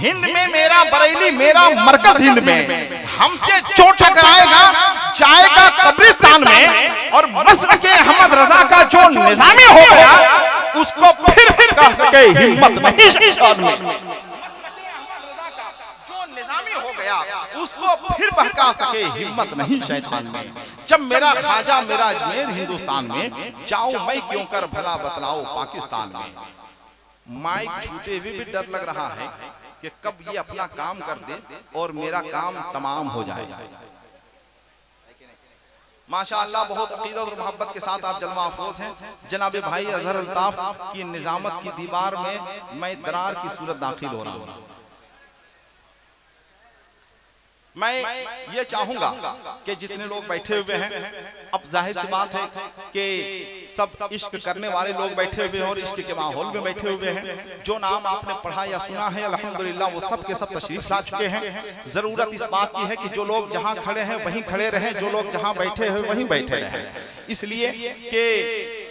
हिंद में मेरा बरेली, मेरा मरकज हिंद में, हमसे चोट टकराएगा जाएगा कब्रिस्तान में, और मसलके अहमद रजा का जो निजामी हो गया उसको फिर कह सके हिम्मत नहीं शैतान में। जो निजामी हो गया उसको फिर बहका सके हिम्मत नहीं शैतान में। जब मेरा ख्वाजा मेरा अजमेर हिंदुस्तान में, जाऊं मैं क्यों कर भला बतलाओ पाकिस्तान में। माइक छूते हुए भी डर लग रहा है कि कब ये अपना काम कर दे और मेरा काम तमाम हो जाए। माशाअल्लाह बहुत अकीदत और मोहब्बत के साथ आप जलवा अफरोज हैं। जनाब भाई अजहर अल्ताफ की निजामत की दीवार में मैं दरार की सूरत दाखिल हो रहा हूँ। मैं ये चाहूंगा कि जितने लोग बैठे हुए हैं, अब जाहिर सी बात है कि सब इश्क करने वाले लोग बैठे हुए हैं और इश्क के माहौल में बैठे हुए हैं। जो नाम आपने पढ़ा या सुना है अल्हम्दुलिल्लाह वो सब के सब तशरीफ ला चुके हैं। जरूरत इस बात की है कि जो लोग जहां खड़े हैं वहीं खड़े रहें, जो लोग जहां बैठे हैं वहीं बैठे रहें, इसलिए कि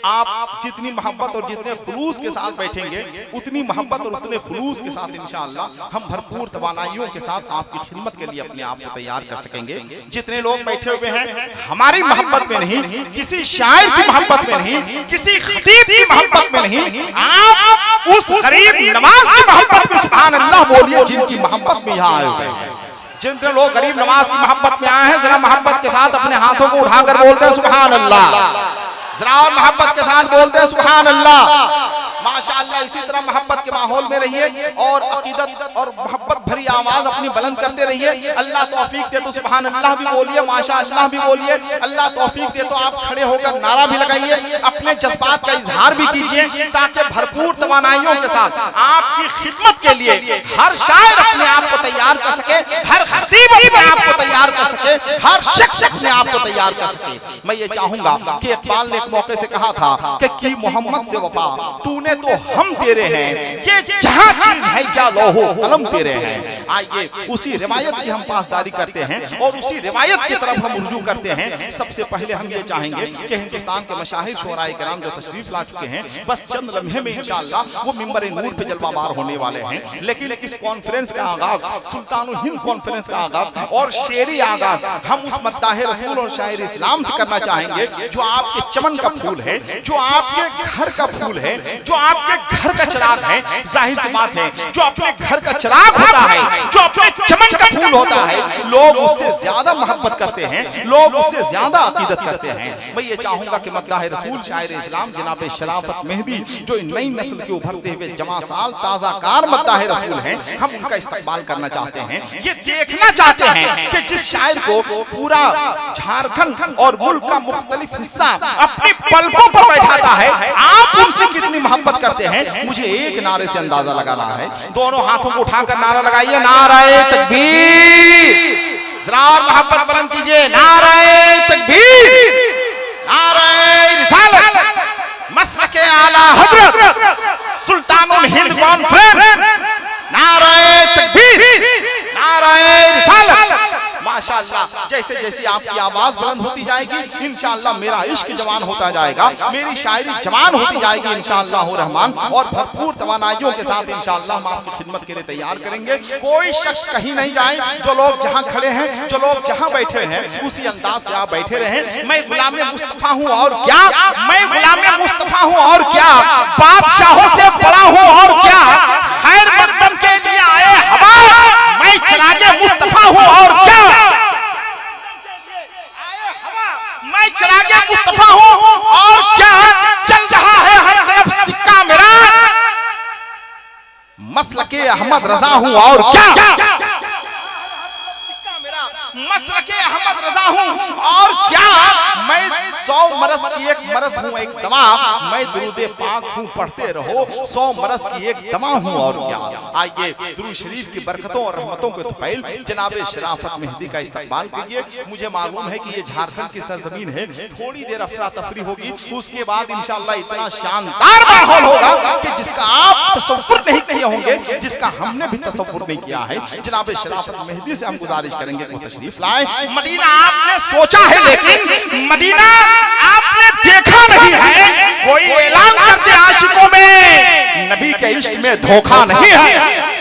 आप जितनी मोहब्बत और जितने खुलूस के साथ बैठेंगे उतनी मोहब्बत और उतने खुलूस के साथ इंशाअल्लाह हम भरपूर तवानाइयों के साथ आपकी खिदमत के लिए अपने आप को तैयार कर सकेंगे। जितने लोग बैठे हुए हैं हमारी मोहब्बत में नहीं, किसी शायर की मोहब्बत में नहीं, किसी खतीब की मोहब्बत में नहीं, आप उस गरीब नवाज की मोहब्बत में सुभान अल्लाह बोलिए जिनकी मोहब्बत में यहाँ आए हुए हैं। जितने लोग गरीब नवाज की मोहब्बत में आए हैं जरा मोहब्बत के साथ अपने हाथों को उठाकर बोलते हैं सुभान अल्लाह, जरा और मोहब्बत के साथ बोलते हैं सुभान अल्लाह। माशाअल्लाह इसी तरह मोहब्बत के माहौल में रहिए और अकीदत और मोहब्बत भरी आवाज अपनी बुलंद करते रहिए। अल्लाह तौफीक दे तो सुभान अल्लाह भी बोलिए, माशाअल्लाह भी बोलिए। अल्लाह तौफीक दे तो आप खड़े होकर नारा भी लगाइए, अपने जज्बात का इजहार भी कीजिए, ताकि भरपूर तवानाइयों के साथ आपकी खिदमत के लिए हर शायर अपने आप को तैयार कर सके, हर खतीब अपने आप को तैयार कर सके, हर शख्स अपने आप को तैयार कर सके। मैं ये चाहूंगा कि इकबाल ने एक मौके से कहा था कि मोहम्मद से वफा तूने तो हम तेरे हैं, ये जहां चीज है क्या लोहो कलम तेरे हैं। आइए उसी रिवायत की हम पासदारी करते हैं और उसी रिवायत की तरफ हम रुजू करते हैं। सबसे पहले हम ये चाहेंगे कि हिंदुस्तान के मशाहिर शोराए किराम जो तशरीफ ला चुके हैं, बस चंद लम्हे में इंशाअल्लाह वो मिंबर नूर पे जलवाबार होने वाले हैं। लेकिन इस कॉन्फ्रेंस का आगाज, सुल्तानुल हिंद कॉन्फ्रेंस का आगाज और शेरी आगाज हम उस मद्दाह रसूल और शायर इस्लाम से करना चाहेंगे जो आपके चमन का फूल है, जो आपके घर का फूल है, जो आपके घर का चिराग है। जाहिर सी बात है जो अपने घर का चिराग होता है, जो अपने चमन का फूल होता है, लोग उससे ज्यादा मोहब्बत करते हैं, लोग उससे ज्यादा अकीदत करते हैं। मैं ये चाहूंगा कि मद्दाह रसूल शायर इस्लाम जनाब शराफत मेहदी जो नई नस्ल के उभरते हुए जमा साल ताजा कार मद्दाह रसूल हैं, हम उनका इस्तकबाल करना चाहते हैं। ये देखना चाहते हैं कि जिस शायर को पूरा झारखंड और मुल्क का मुख्तलिफ हिस्सा अपनी पलकों पर बैठाता है, आप उनसे कितनी मोहब्बत करते हैं मुझे एक नारे से अंदाजा लगाना है। दोनों हाथों को उठाकर नारा लगाइए, नारे तकबीर। जरा और मोहब्बत बुलंद कीजिए, नारे तकबीर, नारे रिसालत, मसलके आला हजरत सुल्तानुल हिंद कॉन्फ्रेंस, नारे तकबीर, नारे रिसालत। माशाअल्लाह जैसे जैसे आपकी आवाज बुलंद होती जाएगी इंशाअल्लाह मेरा इश्क जवान होता जाएगा, मेरी शायरी जवान होती जाएगी इंशाअल्लाह रहमान, और भरपूर तवानाइयों के साथ इंशाअल्लाह हम आपकी खिदमत के लिए तैयार करेंगे। कोई शख्स कहीं नहीं जाए, जो लोग जहां खड़े हैं, जो लोग जहां बैठे हैं उसी अंदाज से आप बैठे रहें। मैं गुलाम मुस्तफा हूं और क्या, मैं गुलाम मुस्तफा हूं और क्या, बादशाहों से बड़ा हूं और क्या, खैर मकदम के लिए आए हवा, मैं चिरागे मुस्तफा हूं और क्या, मैं चिरागे मुस्तफा हूं और क्या, चल रहा है हर तरफ सिक्का मेरा, मसलके अहमद रजा हूं और क्या, मसलके अहमद रजा हूं और क्या, मैं 100 मरज की एक मरज हूं एक दवा, मैं दुरूदे पाक हूं पढ़ते रहो 100 मरज की एक दवा हूं और क्या। आइए दुरूद शरीफ की बरकतों और रहमतों के तुफैल जनाब शराफत मेहदी का इस्तकबाल कीजिए। मुझे मालूम है कि ये झारखंड की सरजमीन है, थोड़ी देर अफरा तफरी होगी, उसके बाद इंशाअल्लाह इतना शानदार माहौल होगा कि जिसका आप तसव्वुर नहीं किए होंगे, जिसका हमने भी तसव्वुर नहीं किया है। जनाब शराफत मेहदी से हम गुजारिश करेंगे कि तशरीफ लाए। मदीना आपने सोचा है लेकिन मदीना आपने देखा नहीं है। कोई ऐलान कर दे आशिकों में, नबी के इश्क में धोखा नहीं है।